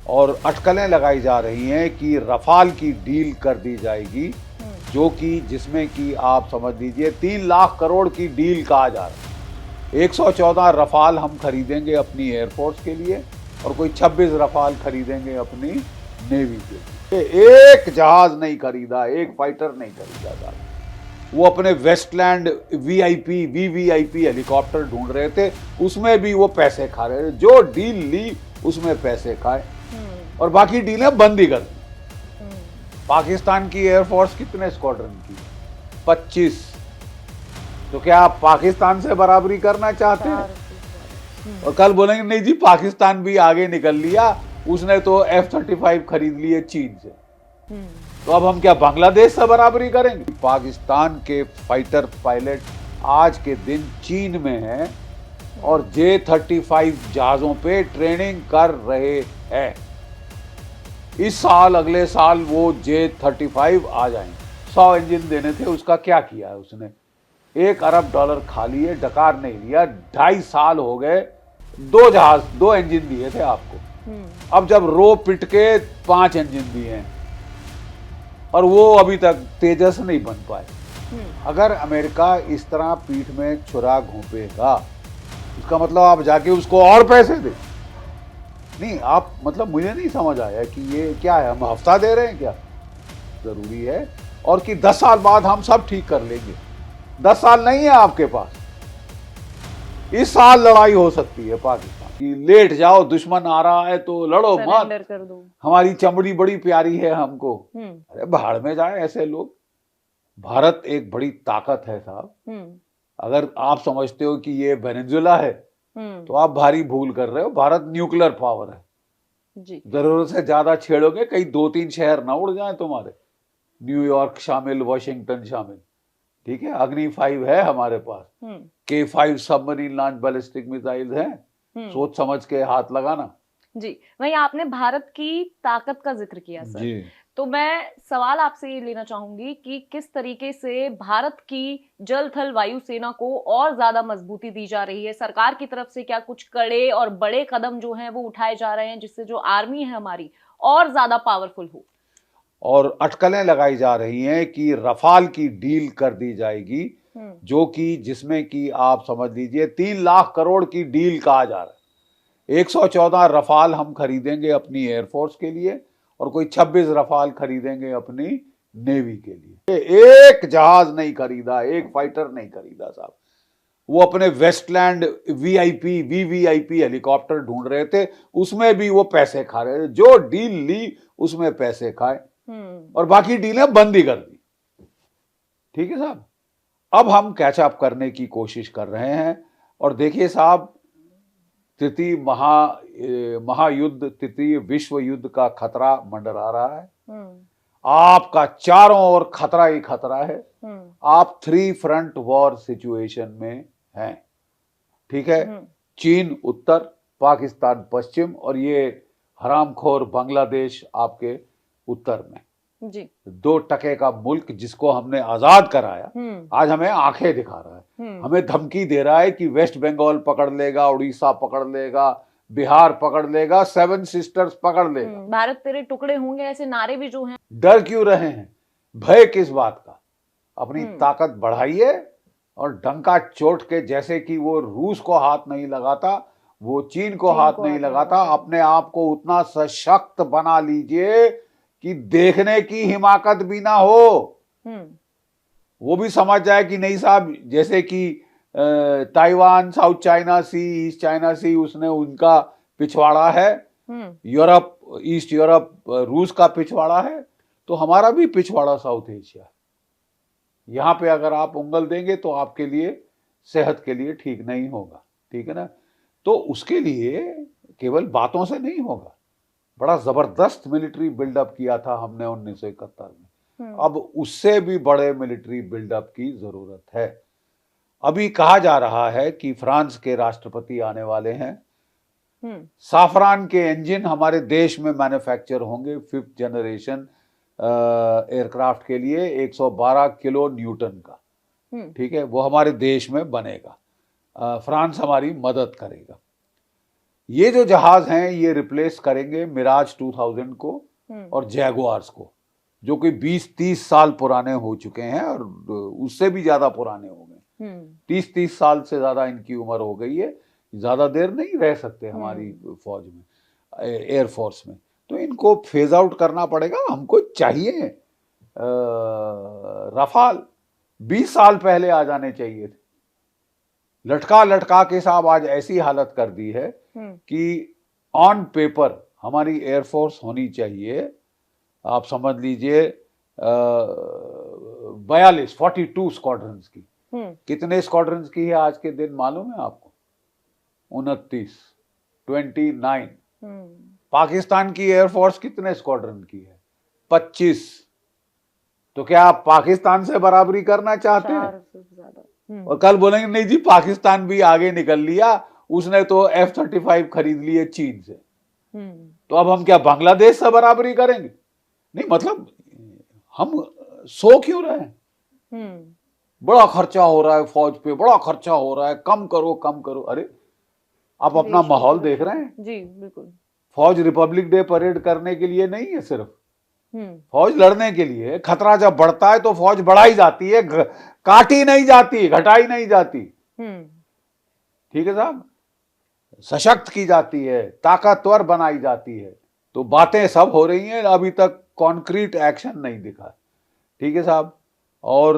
और अटकलें लगाई जा रही हैं कि रफाल की डील कर दी जाएगी, जो कि जिसमें कि आप समझ लीजिए 3 लाख करोड़ की डील कहा जा रहा है। 114 रफाल हम खरीदेंगे अपनी एयरफोर्स के लिए और कोई 26 रफाल खरीदेंगे अपनी नेवी के लिए। एक जहाज नहीं खरीदा, एक फाइटर नहीं खरीदा था। वो अपने वेस्टलैंड वीआईपी वीवीआईपी हेलीकॉप्टर ढूंढ रहे थे, उसमें भी वो पैसे खा रहे थे। जो डील ली उसमें पैसे खाए और बाकी डीलें बंद ही कर दी। पाकिस्तान की एयरफोर्स कितने स्क्वाड्रन की? 25। तो क्या आप पाकिस्तान से बराबरी करना चाहते हैं? और कल बोलेंगे नहीं जी पाकिस्तान भी आगे निकल लिया, उसने तो F-35 खरीद लिए चीन से। तो अब हम क्या बांग्लादेश से बराबरी करेंगे? पाकिस्तान के फाइटर पायलट आज के दिन चीन में हैं और J-35 जहाजों पे ट्रेनिंग कर रहे हैं। इस साल अगले साल वो J-35 आ जाएंगे। 100 इंजन देने थे, उसका क्या किया है उसने? $1 अरब खा लिए, डकार नहीं लिया। 2.5 साल हो गए, 2 इंजन दिए थे आपको। अब जब रो पिट के 5 इंजन दिए हैं और वो अभी तक तेजस नहीं बन पाए। अगर अमेरिका इस तरह पीठ में छुरा घोंपेगा, इसका मतलब आप जाके उसको और पैसे दे। नहीं, आप मतलब मुझे नहीं समझ आया कि ये क्या है, हम हफ्ता दे रहे हैं क्या? जरूरी है और कि 10 साल बाद हम सब ठीक कर लेंगे। 10 साल नहीं है आपके पास, इस साल लड़ाई हो सकती है पाकिस्तान की। लेट जाओ, दुश्मन आ रहा है तो लड़ो मत, कर दो। हमारी चमड़ी बड़ी प्यारी है हमको। अरे भाड़ में जाए ऐसे लोग। भारत एक बड़ी ताकत है साहब। अगर आप समझते हो कि ये वेनेजुएला है तो आप भारी भूल कर रहे हो। भारत न्यूक्लियर पावर है जी। जरूरत से ज्यादा छेड़ोगे कहीं 2-3 शहर ना उड़ जाए तुम्हारे, न्यूयॉर्क शामिल, वॉशिंगटन शामिल। ठीक है, अग्नि 5 है हमारे पास, K5 submarine launch ballistic missile है। सोच समझ के हाथ लगाना। जी, वहीं आपने भारत की ताकत का जिक्र किया सर जी। तो मैं सवाल आपसे ये लेना चाहूंगी कि किस तरीके से भारत की जल थल वायु सेना को और ज्यादा मजबूती दी जा रही है सरकार की तरफ से? क्या कुछ कड़े और बड़े कदम जो हैं वो उठाए जा रहे हैं जिससे जो आर्मी है हमारी और ज्यादा पावरफुल हो? और अटकलें लगाई जा रही हैं कि रफाल की डील कर दी जाएगी, जो कि जिसमें कि आप समझ लीजिए 3 लाख करोड़ की डील कहा जा रहा है। 114 रफाल हम खरीदेंगे अपनी एयरफोर्स के लिए और कोई 26 रफाल खरीदेंगे अपनी नेवी के लिए। एक जहाज नहीं खरीदा, एक फाइटर नहीं खरीदा साहब। वो अपने वेस्टलैंड वीआईपी वीवीआईपी हेलीकॉप्टर ढूंढ रहे थे, उसमें भी वो पैसे खा रहे थे। जो डील ली उसमें पैसे खाए और बाकी डीलें बंद ही कर दी। ठीक है साहब, अब हम कैचअप करने की कोशिश कर रहे हैं। और देखिए साहब, तृतीय महायुद्ध, तृतीय विश्व युद्ध का खतरा मंडरा रहा है। आपका चारों ओर खतरा ही खतरा है। आप 3 फ्रंट वॉर सिचुएशन में हैं। ठीक है, चीन उत्तर, पाकिस्तान पश्चिम और ये हरामखोर बांग्लादेश आपके उत्तर में। जी। 2 टके का मुल्क जिसको हमने आजाद कराया, आज हमें आंखें दिखा रहा है, हमें धमकी दे रहा है कि वेस्ट बंगाल पकड़ लेगा, उड़ीसा पकड़ लेगा, बिहार पकड़ लेगा, 7 सिस्टर्स पकड़ लेगा। भारत तेरे टुकड़े होंगे, ऐसे नारे भी जो हैं। डर क्यों रहे हैं? भय किस बात का? अपनी ताकत बढ़ाइए और डंका चोट के, जैसे कि वो रूस को हाथ नहीं लगाता, वो चीन को हाथ नहीं लगाता, अपने आप को उतना सशक्त बना लीजिए कि देखने की हिमाकत भी ना हो। वो भी समझ जाए कि नहीं साहब, जैसे कि ताइवान, साउथ चाइना सी, ईस्ट चाइना सी, उसने उनका पिछवाड़ा है, यूरोप, ईस्ट यूरोप, रूस का पिछवाड़ा है, तो हमारा भी पिछवाड़ा साउथ एशिया। यहां पे अगर आप उंगल देंगे तो आपके लिए, सेहत के लिए ठीक नहीं होगा। ठीक है ना? तो उसके लिए केवल बातों से नहीं होगा। बड़ा जबरदस्त मिलिट्री बिल्डअप किया था हमने 1971 में। अब उससे भी बड़े मिलिट्री बिल्डअप की जरूरत है। अभी कहा जा रहा है कि फ्रांस के राष्ट्रपति आने वाले हैं। साफरान के इंजन हमारे देश में मैन्युफैक्चर होंगे 5th जनरेशन एयरक्राफ्ट के लिए, 112 किलो न्यूटन का। ठीक है, वो हमारे देश में बनेगा। फ्रांस हमारी मदद करेगा। ये जो जहाज हैं ये रिप्लेस करेंगे मिराज 2000 को और जैगुआर्स को, जो कि 20-30 साल पुराने हो चुके हैं और उससे भी ज्यादा पुराने हो गए। 30-30 साल से ज्यादा इनकी उम्र हो गई है, ज्यादा देर नहीं रह सकते हमारी फौज में, एयरफोर्स में। तो इनको फेज आउट करना पड़ेगा। हमको चाहिए रफाल 20 साल पहले आ जाने चाहिए थे। लटका लटका के साहब आज ऐसी हालत कर दी है कि ऑन पेपर हमारी एयरफोर्स होनी चाहिए, आप समझ लीजिए 42 स्क्वाड्रंस की। कितने स्क्वाड्रंस की है आज के दिन मालूम है आपको? 29। पाकिस्तान की एयरफोर्स कितने स्क्वाड्रन की है? 25। तो क्या आप पाकिस्तान से बराबरी करना चाहते हैं? और कल बोलेंगे नहीं जी पाकिस्तान भी आगे निकल लिया, उसने तो F-35 खरीद लिए चीन से, तो अब हम क्या बांग्लादेश से बराबरी करेंगे? नहीं, मतलब हम सो क्यों रहे हैं? बड़ा खर्चा हो रहा है फौज पे, बड़ा खर्चा हो रहा है, कम करो कम करो। अरे आप अपना माहौल देख रहे हैं? जी बिल्कुल। फौज रिपब्लिक डे परेड करने के लिए नहीं है सिर्फ, फौज लड़ने के लिए। खतरा जब बढ़ता है तो फौज बढ़ाई जाती है, काटी नहीं जाती, घटाई नहीं जाती। ठीक है साहब, सशक्त की जाती है, ताकतवर बनाई जाती है। तो बातें सब हो रही हैं, अभी तक कॉन्क्रीट एक्शन नहीं दिखा। ठीक है साहब। और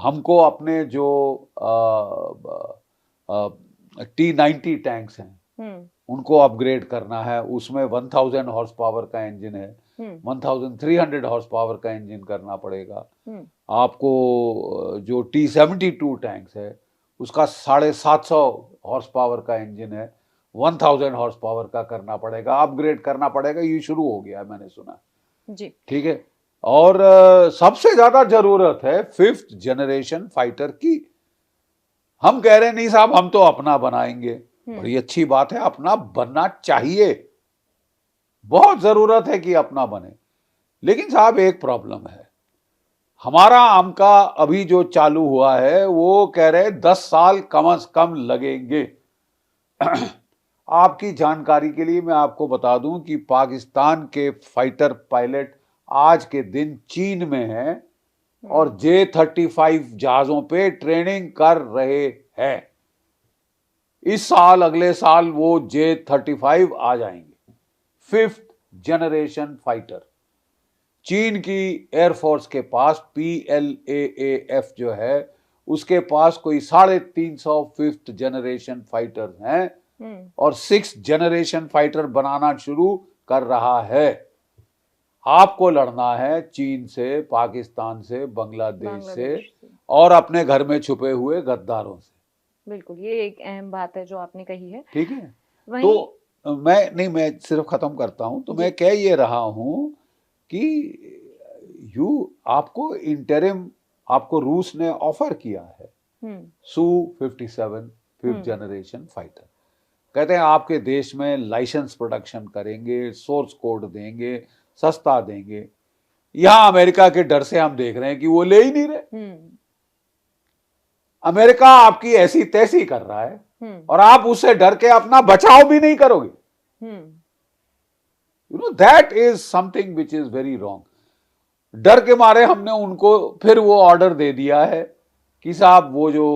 हमको अपने जो T-90 टैंक्स हैं उनको अपग्रेड करना है। उसमें 1000 हॉर्स पावर का इंजन है, 1300 हॉर्स पावर का इंजन करना पड़ेगा आपको। जो T-72 टैंक्स है उसका 750 हॉर्स पावर का इंजन है, 1000 हॉर्स पावर का करना पड़ेगा, अपग्रेड करना पड़ेगा। ये शुरू हो गया है, मैंने सुना जी। ठीक है। और सबसे ज्यादा जरूरत है 5th जनरेशन फाइटर की। हम कह रहे हैं नहीं साहब हम तो अपना बनाएंगे, बड़ी अच्छी बात है, अपना बनना चाहिए, बहुत जरूरत है कि अपना बने। लेकिन साहब एक प्रॉब्लम है, हमारा आमका अभी जो चालू हुआ है वो कह रहे 10 साल कम से कम लगेंगे। आपकी जानकारी के लिए मैं आपको बता दूं कि पाकिस्तान के फाइटर पायलट आज के दिन चीन में हैं और J-35 जहाजों पे ट्रेनिंग कर रहे हैं। इस साल अगले साल वो J-35 आ जाएंगे, 5th जनरेशन फाइटर। चीन की एयरफोर्स के पास PLAAF जो है उसके पास कोई 350 5th जनरेशन फाइटर हैं और 6th जनरेशन फाइटर बनाना शुरू कर रहा है। आपको लड़ना है चीन से, पाकिस्तान से, बांग्लादेश से और अपने घर में छुपे हुए गद्दारों से। बिल्कुल, ये एक अहम बात है जो आपने कही है। ठीक है। तो मैं सिर्फ खत्म करता हूं। तो मैं कह ये रहा हूं कि आपको इंटरिम आपको रूस ने ऑफर किया है Su-57 5th जनरेशन फाइटर। कहते हैं आपके देश में लाइसेंस प्रोडक्शन करेंगे, सोर्स कोड देंगे, सस्ता देंगे। यहां अमेरिका के डर से हम देख रहे हैं कि वो ले ही नहीं रहे। अमेरिका आपकी ऐसी तैसी कर रहा है और आप उससे डर के अपना बचाव भी नहीं करोगे। That is something which is very wrong. डर के मारे हमने उनको फिर वो ऑर्डर दे दिया है कि साहब वो जो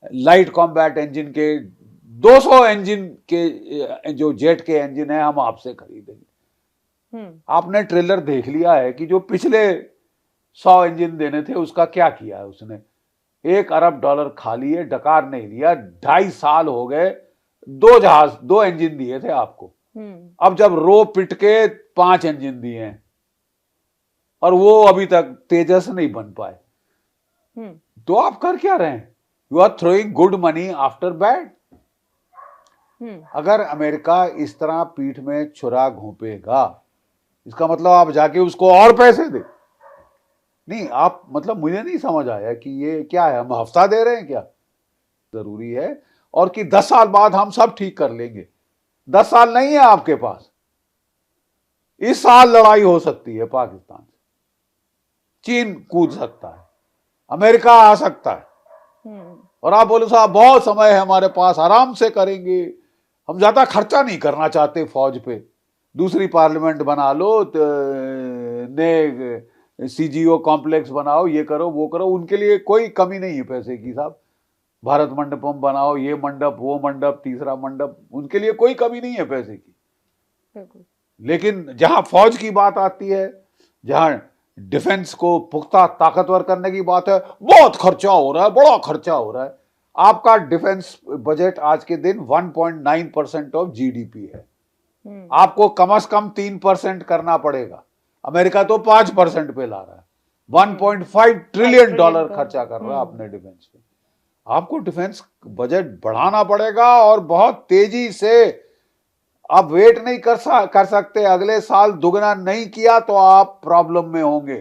लाइट कॉम्बैट इंजन के 200 इंजन के जो जेट के इंजन है हम आपसे खरीदेंगे। आपने ट्रेलर देख लिया है कि जो पिछले 100 इंजन देने थे उसका क्या किया है उसने? $1 अरब खा लिए, डकार नहीं दिया। 2.5 साल हो गए, 2 इंजन दिए थे आपको। अब जब रो पिट के 5 इंजन दिए हैं और वो अभी तक तेजस नहीं बन पाए, तो आप कर क्या रहे हैं? You are throwing good money after bad. अगर अमेरिका इस तरह पीठ में छुरा घोंपेगा, इसका मतलब आप जाके उसको और पैसे दे। नहीं, आप मतलब मुझे नहीं समझ आया कि ये क्या है, हम हफ्ता दे रहे हैं क्या? जरूरी है और कि 10 साल बाद हम सब ठीक कर लेंगे। 10 साल नहीं है आपके पास। इस साल लड़ाई हो सकती है पाकिस्तान से, चीन कूद सकता है, अमेरिका आ सकता है और आप बोले साहब बहुत समय है हमारे पास, आराम से करेंगे, हम ज्यादा खर्चा नहीं करना चाहते फौज पे, दूसरी पार्लियामेंट बना लो, नए सीजीओ कॉम्प्लेक्स बनाओ, ये करो वो करो, उनके लिए कोई कमी नहीं है पैसे की साहब, भारत मंडपम बनाओ, ये मंडप वो मंडप तीसरा मंडप, उनके लिए कोई कमी नहीं है पैसे की। बिल्कुल। लेकिन जहां फौज की बात आती है, जहां डिफेंस को पुख्ता ताकतवर करने की बात है, बहुत खर्चा हो रहा है, बड़ा खर्चा हो रहा है। आपका डिफेंस बजट आज के दिन 1.9% ऑफ जीडीपी है, आपको कम से कम 3% करना पड़ेगा। अमेरिका तो 5% पे ला रहा है, 1.5 ट्रिलियन डॉलर खर्चा कर रहा है अपने डिफेंस पे। आपको डिफेंस बजट बढ़ाना पड़ेगा और बहुत तेजी से। आप वेट नहीं कर सकते, अगले साल दुगना नहीं किया तो आप प्रॉब्लम में होंगे।